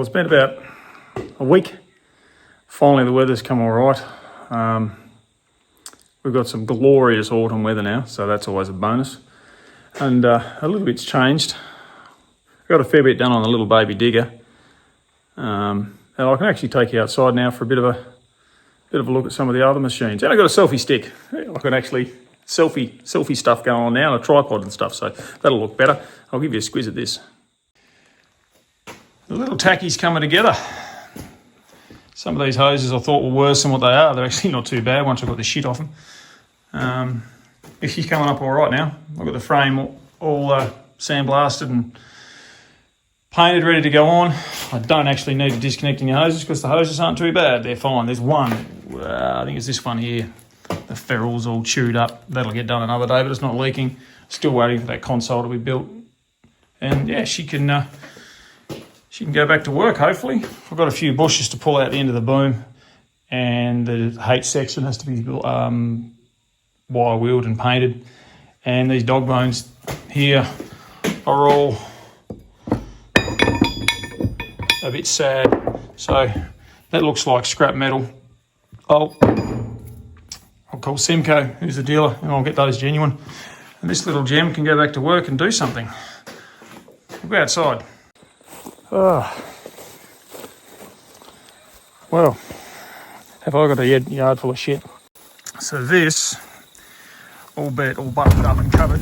Well, it's been about a week. Finally, the weather's come all right. We've got some glorious autumn weather now, so that's always a bonus. And a little bit's changed. I got a fair bit done on the little baby digger. And I can actually take you outside now for a bit of a look at some of the other machines. And I've got a selfie stick. I can actually selfie stuff going on now, and a tripod and stuff, so that'll look better. I'll give you a squiz at this. The little tacky's coming together. Some of these hoses I thought were worse than what they are. They're actually not too bad once I got the shit off them. She's coming up all right now. I've got the frame all sandblasted and painted, ready to go on. I don't actually need to disconnect any hoses because the hoses aren't too bad. They're fine. There's one, I think it's this one here. The ferrule's all chewed up. That'll get done another day, but it's not leaking. Still waiting for that console to be built. And yeah, she can go back to work, hopefully. I've got a few bushes to pull out the end of the boom, and the H section has to be wire wheeled and painted. And these dog bones here are all a bit sad. So that looks like scrap metal. I'll call Simco, who's the dealer, and I'll get those genuine. And this little gem can go back to work and do something. We'll go outside. Well, have I got a yard full of shit? So this, albeit all buttoned up and covered,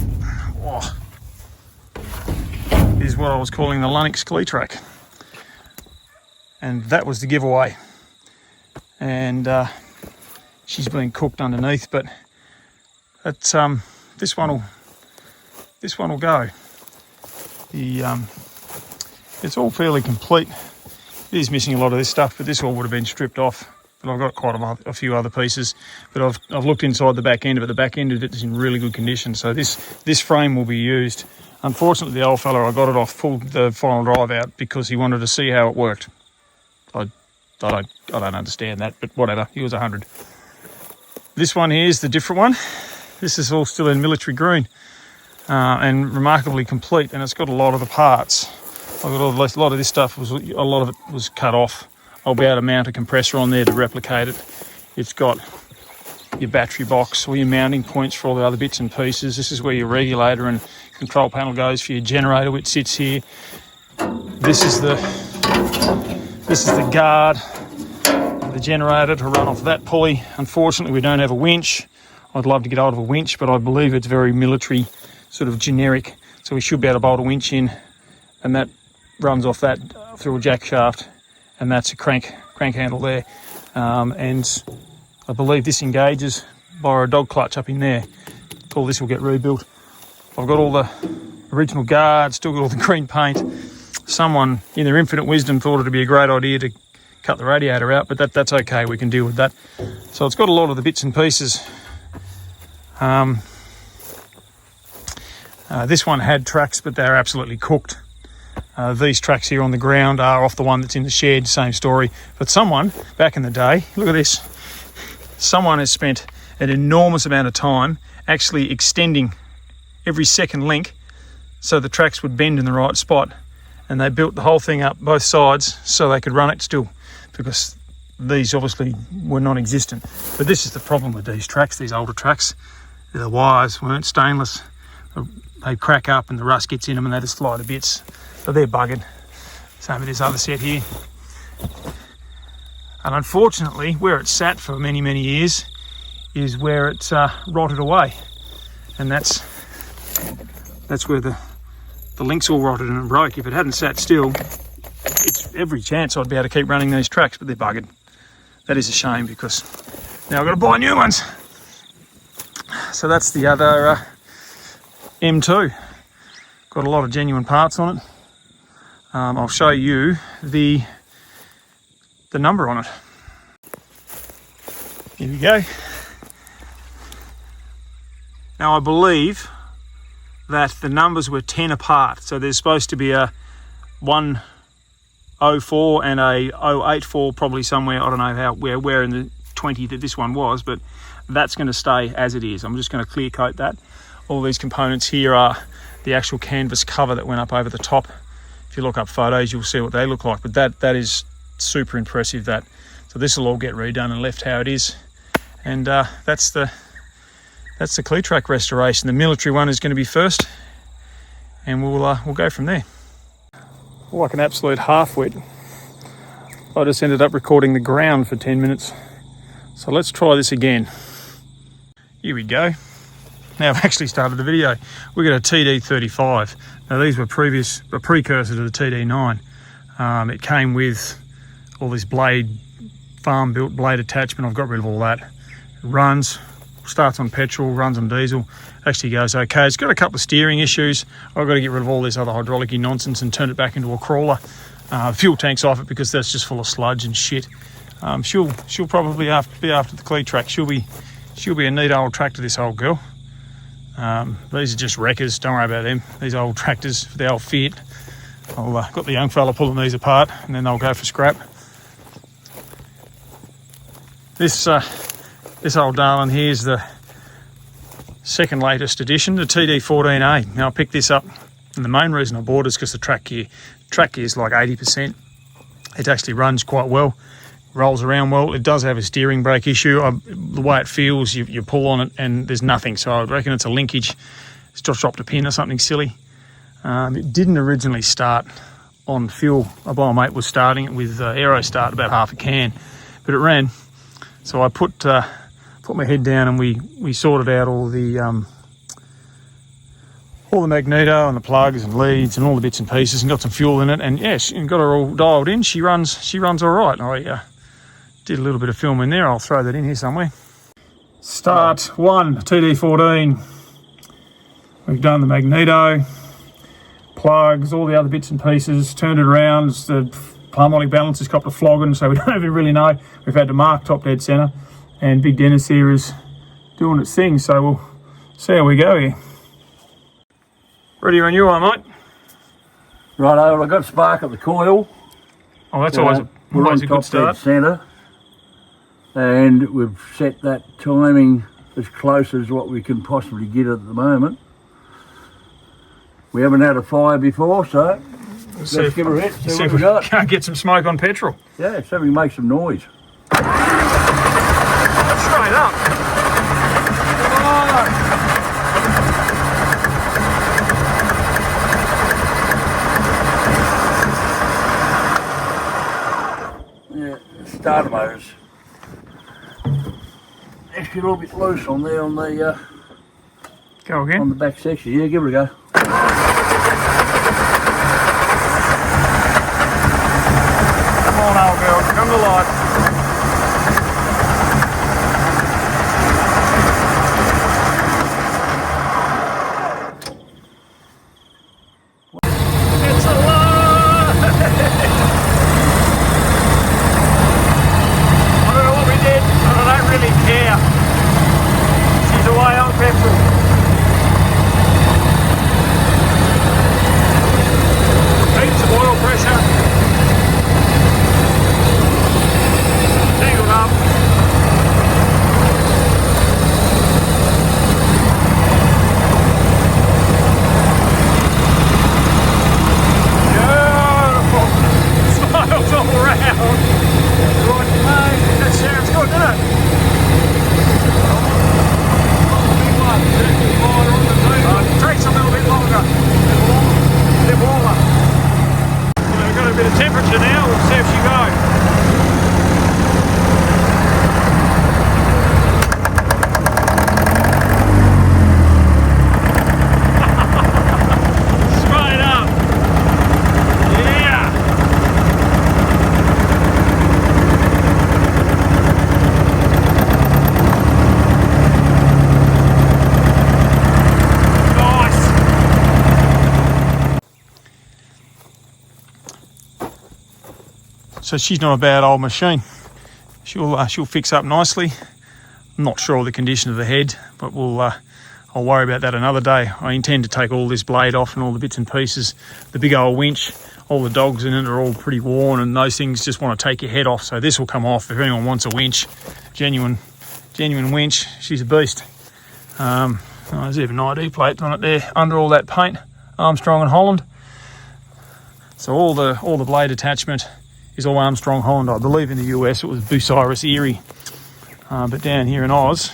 is what I was calling the Lunnix Clee Track. And that was the giveaway. And she's been cooked underneath, but it's this one will go. It's all fairly complete. It is missing a lot of this stuff, but this all would have been stripped off. But I've got quite a few other pieces. But I've looked inside the back end of it. The back end of it is in really good condition. So this frame will be used. Unfortunately, the old fella I got it off pulled the final drive out because he wanted to see how it worked. I don't understand that, but whatever. He was 100. This one here is the different one. This is all still in military green and remarkably complete, and it's got a lot of the parts. I've got a lot of this stuff, a lot of it was cut off. I'll be able to mount a compressor on there to replicate it. It's got your battery box, all your mounting points for all the other bits and pieces. This is where your regulator and control panel goes for your generator, which sits here. This is the guard, the generator to run off that pulley. Unfortunately, we don't have a winch. I'd love to get hold of a winch, but I believe it's very military, sort of generic. So we should be able to bolt a winch in, and that runs off that through a jack shaft, and that's a crank handle there. And I believe this engages via a dog clutch up in there. All this will get rebuilt. I've got all the original guards, still got all the green paint. Someone in their infinite wisdom thought it'd be a great idea to cut the radiator out, but that's okay, we can deal with that. So it's got a lot of the bits and pieces. This one had tracks, but they're absolutely cooked. These tracks here on the ground are off the one that's in the shed, same story. But someone, back in the day, look at this, someone has spent an enormous amount of time actually extending every second link so the tracks would bend in the right spot. And they built the whole thing up both sides so they could run it still, because these obviously were non-existent. But this is the problem with these tracks, these older tracks. The wires weren't stainless. They crack up and the rust gets in them and they just fly to bits. So they're buggered. Same with this other set here. And unfortunately, where it's sat for many, many years is where it's rotted away. And that's where the links all rotted and broke. If it hadn't sat still, it's every chance I'd be able to keep running these tracks, but they're buggered. That is a shame, because now I've got to buy new ones. So that's the other M2. Got a lot of genuine parts on it. I'll show you the number on it. Here we go. Now I believe that the numbers were 10 apart. So there's supposed to be a 104 and a 084 probably somewhere. I don't know where in the 20 that this one was, but that's going to stay as it is. I'm just going to clear coat that. All these components here are the actual canvas cover that went up over the top. If you look up photos, you'll see what they look like. But that is super impressive. So this will all get redone and left how it is. And that's the cleat track restoration. The military one is going to be first, and we'll go from there. Like an absolute half-wit, I just ended up recording the ground for 10 minutes. So let's try this again. Here we go. Now I've actually started the video. We've got a TD35. Now these were a precursor to the TD9. It came with all this farm-built blade attachment. I've got rid of all that. It runs, starts on petrol, runs on diesel. Actually goes okay. It's got a couple of steering issues. I've got to get rid of all this other hydraulic-y nonsense and turn it back into a crawler. Fuel tank's off it because that's just full of sludge and shit. She'll probably be after the cleat track. She'll be a neat old tractor, this old girl. These are just wreckers, don't worry about them. These old tractors for the old Fiat. I've got the young fella pulling these apart and then they'll go for scrap. This old darling here is the second latest edition, the TD14A. Now I picked this up, and the main reason I bought it is because the track gear is like 80%. It actually runs quite well, rolls around well. It does have a steering brake issue. The way it feels, you pull on it and there's nothing. So I reckon it's a linkage. It's just dropped a pin or something silly. It didn't originally start on fuel. A mate was starting it with Aero Start, about half a can, but it ran. So I put my head down and we sorted out all the magneto and the plugs and leads and all the bits and pieces and got some fuel in it, and yes, and got her all dialed in. She runs all right. I did a little bit of film in there. I'll throw that in here somewhere. Start 1, TD14. We've done the magneto, plugs, all the other bits and pieces, turned it around. The harmonic balance has copped a flogging, so we don't even really know. We've had to mark top dead centre, and Big Dennis here is doing its thing, so we'll see how we go here. Ready when you are, mate. Righto, I've got spark at the coil. Oh, that's always a good start. Centre, and we've set that timing as close as what we can possibly get at the moment. We haven't had a fire before, so let's give it a hit, see what we got. Can't get some smoke on petrol. Yeah, so we can make some noise. Straight up. Oh. Yeah, starter motors. Actually a little bit loose on there on the go again. On the back section. Yeah, give it a go. Come on, old girl, come to life. It's alive! I don't know what we did, but I don't really care. She's away on petrol. Heaps of oil pressure. Tangled up. Beautiful. Smiles all around. Right, mate. That sounds good, doesn't it? Takes a little bit longer. A bit warmer. We've got a bit of temperature now. We'll see if she goes. Straight up. Yeah. Nice. So she's not a bad old machine. She'll fix up nicely. I'm not sure of the condition of the head, but I'll worry about that another day. I intend to take all this blade off and all the bits and pieces. The big old winch, all the dogs in it are all pretty worn, and those things just want to take your head off. So this will come off if anyone wants a winch, genuine winch. She's a beast. There's even an ID plate on it there under all that paint. Armstrong and Holland. So all the blade attachment is all Armstrong Honda. I believe in the US it was Bucyrus Erie, but down here in Oz,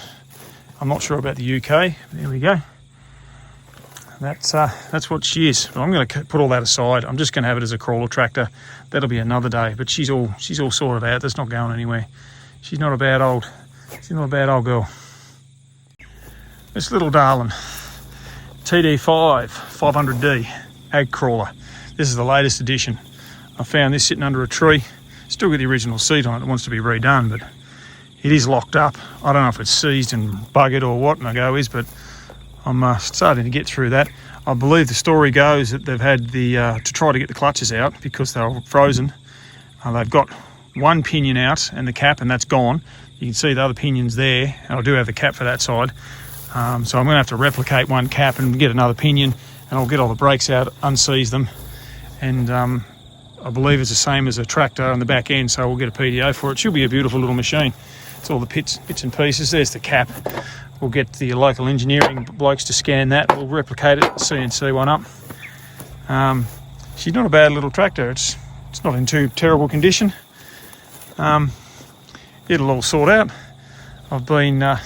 I'm not sure about the UK. There we go. That's what she is. But I'm going to put all that aside. I'm just going to have it as a crawler tractor. That'll be another day. But she's all sorted out. That's not going anywhere. She's not a bad old girl. This little darling, TD5 500D ag crawler. This is the latest edition. I found this sitting under a tree. Still got the original seat on it. It wants to be redone, but it is locked up. I don't know if it's seized and buggered or what my go is, but I'm starting to get through that. I believe the story goes that they've had to try to get the clutches out because they were frozen. They've got one pinion out and the cap, and that's gone. You can see the other pinion's there, and I do have the cap for that side. So I'm going to have to replicate one cap and get another pinion, and I'll get all the brakes out, unseize them, and I believe it's the same as a tractor on the back end, so we'll get a PDO for it. She'll be a beautiful little machine. It's all the bits and pieces. There's the cap. We'll get the local engineering blokes to scan that. We'll replicate it, CNC one up. She's not a bad little tractor. It's not in too terrible condition. It'll all sort out. I've been had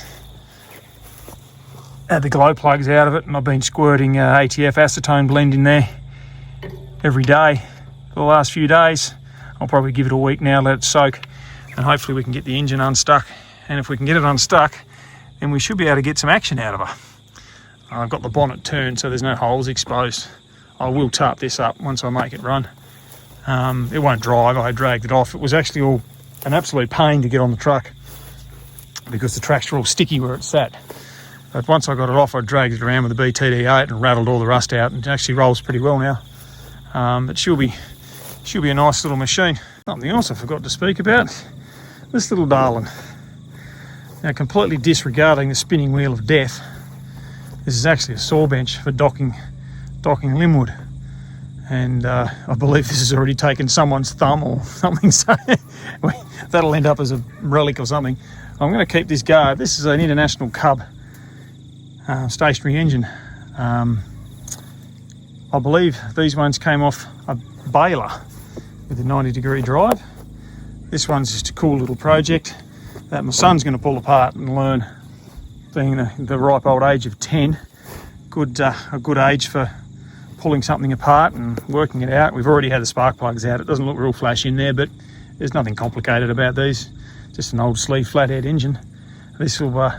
the glow plugs out of it, and I've been squirting ATF acetone blend in there every day for the last few days. I'll probably give it a week now, let it soak, and hopefully we can get the engine unstuck. And if we can get it unstuck, then we should be able to get some action out of her. I've got the bonnet turned so there's no holes exposed. I will tarp this up once I make it run. It won't drive. I dragged it off. It was actually all an absolute pain to get on the truck because the tracks were all sticky where it sat. But once I got it off, I dragged it around with the BTD8 and rattled all the rust out, and it actually rolls pretty well now. But she'll be a nice little machine. Something else I forgot to speak about. This little darling. Now, completely disregarding the spinning wheel of death, this is actually a saw bench for docking limbwood. And I believe this has already taken someone's thumb or something, so that'll end up as a relic or something. I'm going to keep this guard. This is an International Cub stationary engine. I believe these ones came off a baler with a 90-degree drive. This one's just a cool little project that my son's going to pull apart and learn, being the ripe old age of 10. A good age for pulling something apart and working it out. We've already had the spark plugs out. It doesn't look real flash in there, but there's nothing complicated about these. Just an old sleeve flathead engine. This will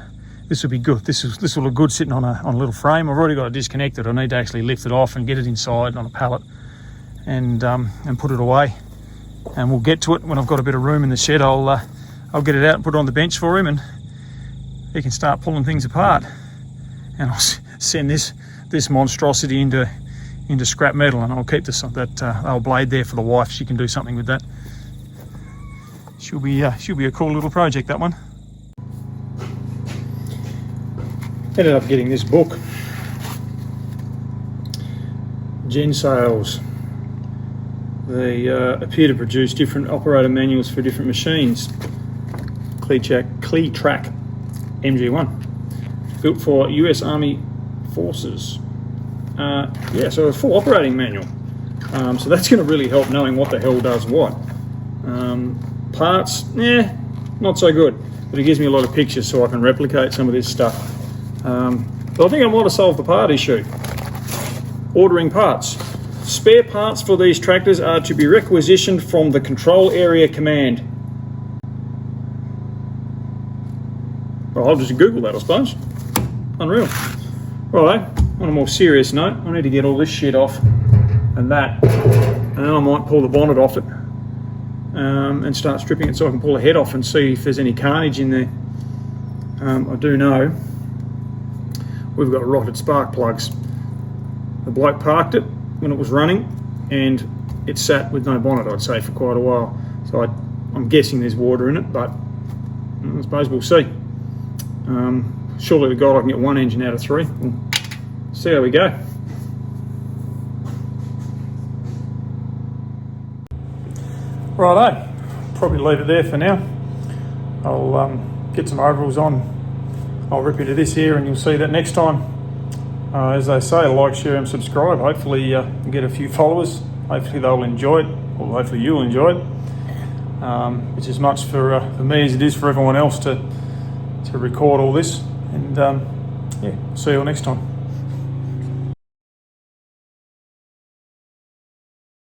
be good. This will look good sitting on a little frame. I've already got it disconnected. I need to actually lift it off and get it inside on a pallet and put it away. And we'll get to it when I've got a bit of room in the shed. I'll get it out and put it on the bench for him, and he can start pulling things apart. And I'll send this monstrosity into scrap metal, and I'll keep that old blade there for the wife. She can do something with that. She'll be a cool little project, that one. Ended up getting this book, Gen Sales. They appear to produce different operator manuals for different machines. Cleatrack MG1, built for US Army Forces. So a full operating manual. So that's going to really help knowing what the hell does what. Parts, not so good, but it gives me a lot of pictures so I can replicate some of this stuff. But I think I might have solved the part issue. Ordering parts. Spare parts for these tractors are to be requisitioned from the Control Area Command. Well, I'll just Google that, I suppose. Unreal. Righto, on a more serious note, I need to get all this shit off and that, and then I might pull the bonnet off it and start stripping it so I can pull the head off and see if there's any carnage in there. I do know we've got rotted spark plugs. The bloke parked it when it was running, and it sat with no bonnet, I'd say, for quite a while. So I'm guessing there's water in it, but I suppose we'll see. Surely to God I can get one engine out of 3. We'll see how we go. Righto, probably leave it there for now. I'll get some overalls on. I'll rip you to this here, and you'll see that next time. As they say, like, share and subscribe. Hopefully get a few followers hopefully they'll enjoy it, or hopefully you'll enjoy it. It's as much for me as it is for everyone else to record all this. And yeah, see you all next time.